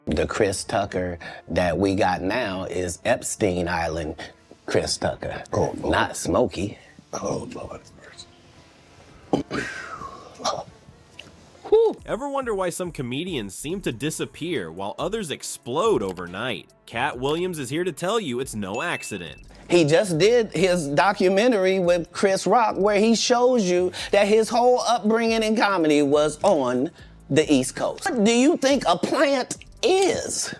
The Chris Tucker that we got now is Epstein Island Chris Tucker. Oh, Lord. Not Smokey. Oh, Lord. Ever wonder why some comedians seem to disappear while others explode overnight? Katt Williams is here to tell you it's no accident. He just did his documentary with Chris Rock where he shows you that his whole upbringing in comedy was on the East Coast. What do you think a plant is?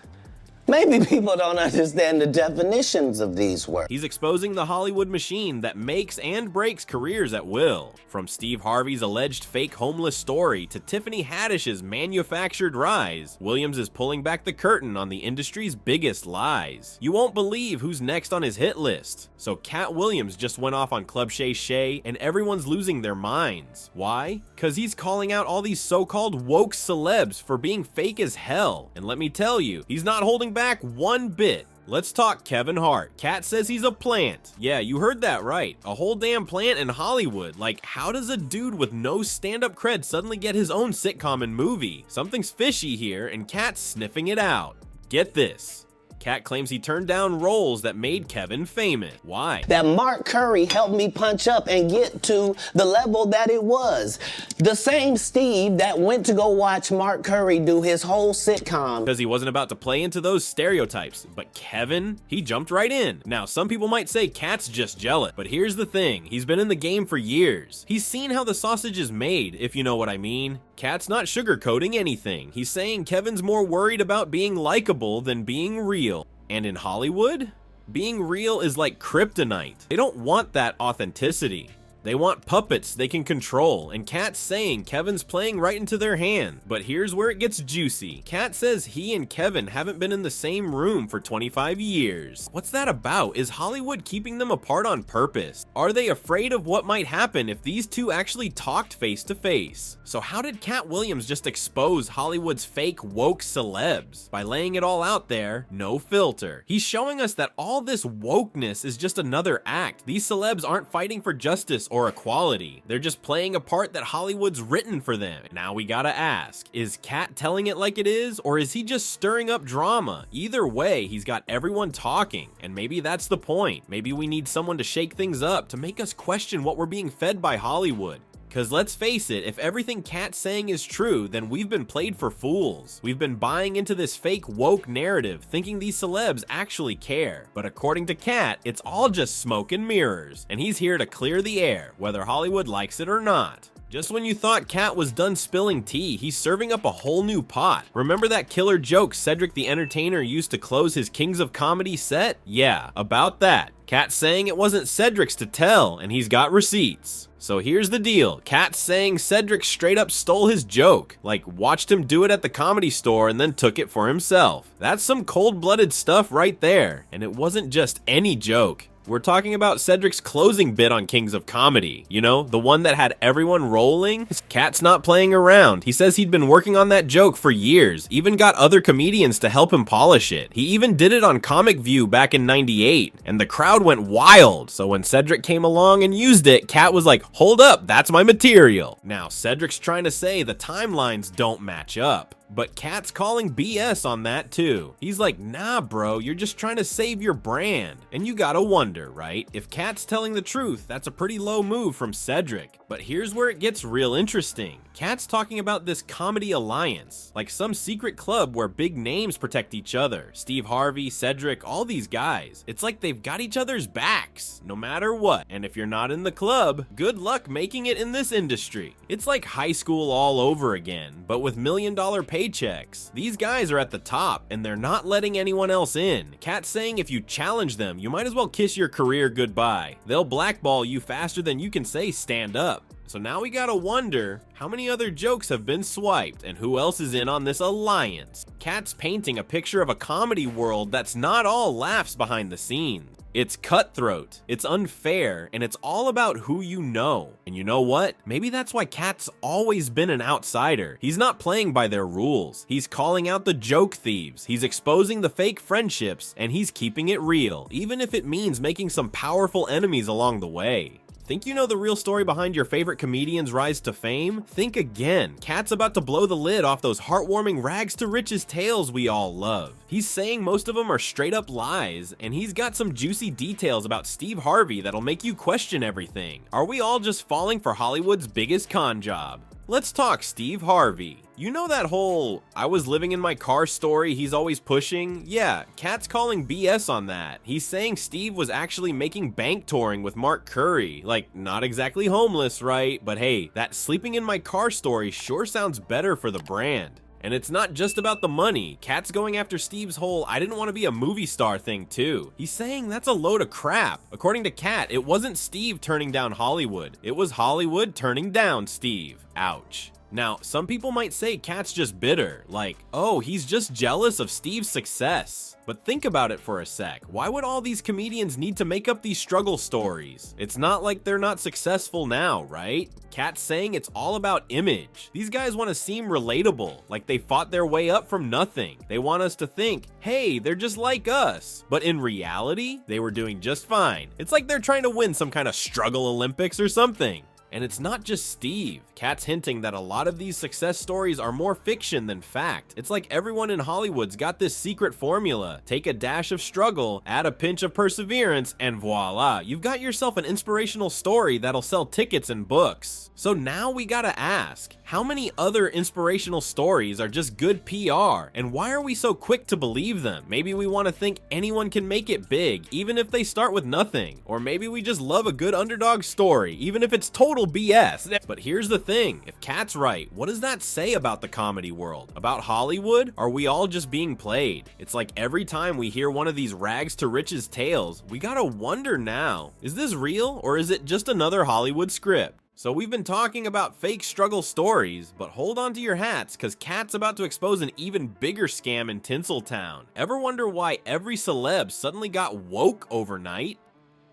Maybe people don't understand the definitions of these words. He's exposing the Hollywood machine that makes and breaks careers at will. From Steve Harvey's alleged fake homeless story to Tiffany Haddish's manufactured rise, Williams is pulling back the curtain on the industry's biggest lies. You won't believe who's next on his hit list. So Katt Williams just went off on Club Shay Shay and everyone's losing their minds. Why? Cause he's calling out all these so-called woke celebs for being fake as hell. And let me tell you, he's not holding back one bit. Let's talk Kevin Hart. Katt says he's a plant. Yeah, you heard that right. A whole damn plant in Hollywood. Like, how does a dude with no stand-up cred suddenly get his own sitcom and movie? Something's fishy here, and Katt's sniffing it out. Get this. Katt claims he turned down roles that made Kevin famous. Why? That Mark Curry helped me punch up and get to the level that it was. The same Steve that went to go watch Mark Curry do his whole sitcom. Because he wasn't about to play into those stereotypes. But Kevin, he jumped right in. Now, some people might say Katt's just jealous, but here's the thing. He's been in the game for years. He's seen how the sausage is made, if you know what I mean. Katt's not sugarcoating anything. He's saying Kevin's more worried about being likable than being real. And in Hollywood, being real is like kryptonite. They don't want that authenticity. They want puppets they can control, and Katt's saying Kevin's playing right into their hand. But here's where it gets juicy. Katt says he and Kevin haven't been in the same room for 25 years. What's that about? Is Hollywood keeping them apart on purpose? Are they afraid of what might happen if these two actually talked face to face? So how did Katt Williams just expose Hollywood's fake woke celebs? By laying it all out there, no filter. He's showing us that all this wokeness is just another act. These celebs aren't fighting for justice or equality. They're just playing a part that Hollywood's written for them. Now we gotta ask, is Katt telling it like it is, or is he just stirring up drama? Either way, he's got everyone talking, and maybe that's the point. Maybe we need someone to shake things up, to make us question what we're being fed by Hollywood. Cause let's face it, if everything Katt's saying is true, then we've been played for fools. We've been buying into this fake woke narrative, thinking these celebs actually care. But according to Katt, it's all just smoke and mirrors. And he's here to clear the air, whether Hollywood likes it or not. Just when you thought Katt was done spilling tea, he's serving up a whole new pot. Remember that killer joke Cedric the Entertainer used to close his Kings of Comedy set? Yeah, about that. Katt's saying it wasn't Cedric's to tell, and he's got receipts. So here's the deal. Katt's saying Cedric straight up stole his joke. Like, watched him do it at the Comedy Store and then took it for himself. That's some cold-blooded stuff right there. And it wasn't just any joke. We're talking about Cedric's closing bit on Kings of Comedy. You know, the one that had everyone rolling? Katt's not playing around. He says he'd been working on that joke for years, even got other comedians to help him polish it. He even did it on Comic View back in '98, and the crowd went wild. So when Cedric came along and used it, Katt was like, hold up, that's my material. Now, Cedric's trying to say the timelines don't match up. But Katt's calling BS on that too. He's like, nah bro, you're just trying to save your brand. And you gotta wonder, right? If Katt's telling the truth, that's a pretty low move from Cedric. But here's where it gets real interesting. Katt's talking about this comedy alliance, like some secret club where big names protect each other. Steve Harvey, Cedric, all these guys. It's like they've got each other's backs, no matter what. And if you're not in the club, good luck making it in this industry. It's like high school all over again, but with $1 million paychecks. These guys are at the top, and they're not letting anyone else in. Katt's saying if you challenge them, you might as well kiss your career goodbye. They'll blackball you faster than you can say stand up. So now we gotta wonder, how many other jokes have been swiped and who else is in on this alliance? Katt's painting a picture of a comedy world that's not all laughs behind the scenes. It's cutthroat, it's unfair, and it's all about who you know. And you know what? Maybe that's why Katt's always been an outsider. He's not playing by their rules. He's calling out the joke thieves, he's exposing the fake friendships, and he's keeping it real, even if it means making some powerful enemies along the way. Think you know the real story behind your favorite comedian's rise to fame? Think again. Katt's about to blow the lid off those heartwarming rags to riches tales we all love. He's saying most of them are straight up lies, and he's got some juicy details about Steve Harvey that'll make you question everything. Are we all just falling for Hollywood's biggest con job? Let's talk Steve Harvey. You know that whole "I was living in my car" story he's always pushing? Yeah, Katt's calling BS on that. He's saying Steve was actually making bank touring with Mark Curry. Like, not exactly homeless, right? But hey, that sleeping in my car story sure sounds better for the brand. And it's not just about the money. Katt's going after Steve's whole "I didn't want to be a movie star" thing too. He's saying that's a load of crap. According to Katt, it wasn't Steve turning down Hollywood. It was Hollywood turning down Steve. Ouch. Now, some people might say Katt's just bitter, like, oh, he's just jealous of Steve's success. But think about it for a sec. Why would all these comedians need to make up these struggle stories? It's not like they're not successful now, right? Katt's saying it's all about image. These guys want to seem relatable, like they fought their way up from nothing. They want us to think, hey, they're just like us. But in reality, they were doing just fine. It's like they're trying to win some kind of struggle Olympics or something. And it's not just Steve. Katt's hinting that a lot of these success stories are more fiction than fact. It's like everyone in Hollywood's got this secret formula. Take a dash of struggle, add a pinch of perseverance, and voila, you've got yourself an inspirational story that'll sell tickets and books. So now we gotta ask, how many other inspirational stories are just good PR? And why are we so quick to believe them? Maybe we want to think anyone can make it big, even if they start with nothing. Or maybe we just love a good underdog story, even if it's total BS. But here's the thing, if Katt's right, what does that say about the comedy world? About Hollywood? Are we all just being played? It's like every time we hear one of these rags to riches tales, we gotta wonder now, is this real or is it just another Hollywood script? So we've been talking about fake struggle stories, but hold on to your hats, cause Katt's about to expose an even bigger scam in Tinseltown. Ever wonder why every celeb suddenly got woke overnight?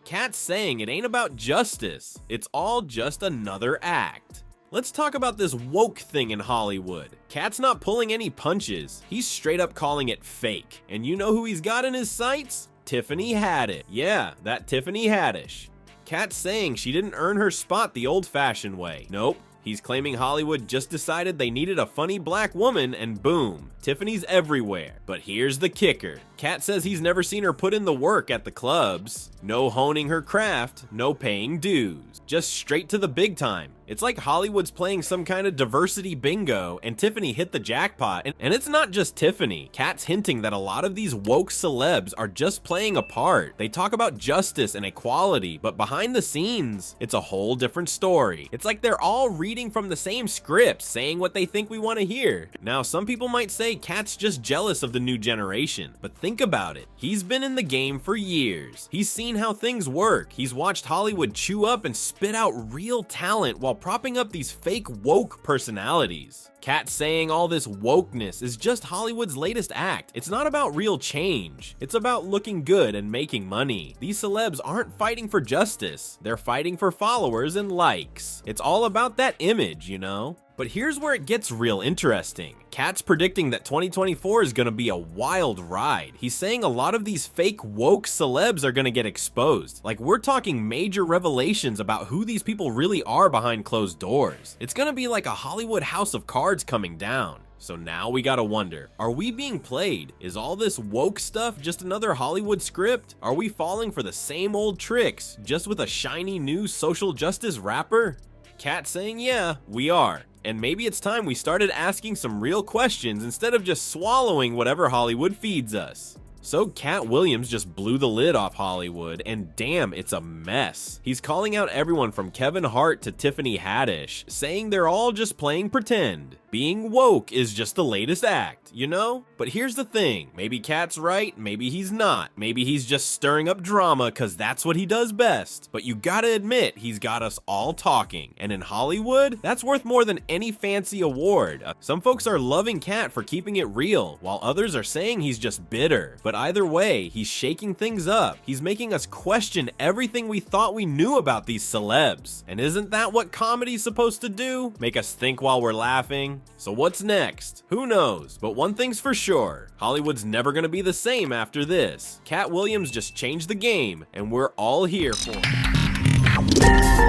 Katt's saying it ain't about justice, it's all just another act. Let's talk about this woke thing in Hollywood. Katt's not pulling any punches, he's straight up calling it fake. And you know who he's got in his sights? Tiffany Haddish. Yeah, that Tiffany Haddish. Katt's saying she didn't earn her spot the old-fashioned way. Nope. He's claiming Hollywood just decided they needed a funny black woman and boom, Tiffany's everywhere. But here's the kicker. Katt says he's never seen her put in the work at the clubs. No honing her craft, no paying dues. Just straight to the big time. It's like Hollywood's playing some kind of diversity bingo and Tiffany hit the jackpot. And it's not just Tiffany. Katt's hinting that a lot of these woke celebs are just playing a part. They talk about justice and equality, but behind the scenes, it's a whole different story. It's like they're all reading from the same script, saying what they think we want to hear. Now, some people might say Katt's just jealous of the new generation, but think about it. He's been in the game for years. He's seen how things work. He's watched Hollywood chew up and spit out real talent while propping up these fake woke personalities. Katt saying all this wokeness is just Hollywood's latest act. It's not about real change. It's about looking good and making money. These celebs aren't fighting for justice. They're fighting for followers and likes. It's all about that image, you know? But here's where it gets real interesting. Katt's predicting that 2024 is gonna be a wild ride. He's saying a lot of these fake woke celebs are gonna get exposed. Like, we're talking major revelations about who these people really are behind closed doors. It's gonna be like a Hollywood house of cards coming down. So now we gotta wonder, are we being played? Is all this woke stuff just another Hollywood script? Are we falling for the same old tricks, just with a shiny new social justice wrapper? Katt saying, yeah, we are. And maybe it's time we started asking some real questions instead of just swallowing whatever Hollywood feeds us. So Katt Williams just blew the lid off Hollywood, and damn, it's a mess. He's calling out everyone from Kevin Hart to Tiffany Haddish, saying they're all just playing pretend. Being woke is just the latest act, you know? But here's the thing, maybe Katt's right, maybe he's not. Maybe he's just stirring up drama cause that's what he does best. But you gotta admit, he's got us all talking. And in Hollywood, that's worth more than any fancy award. Some folks are loving Katt for keeping it real, while others are saying he's just bitter. But either way, he's shaking things up. He's making us question everything we thought we knew about these celebs. And isn't that what comedy's supposed to do? Make us think while we're laughing? So what's next? Who knows? But one thing's for sure, Hollywood's never gonna be the same after this. Katt Williams just changed the game, and we're all here for it.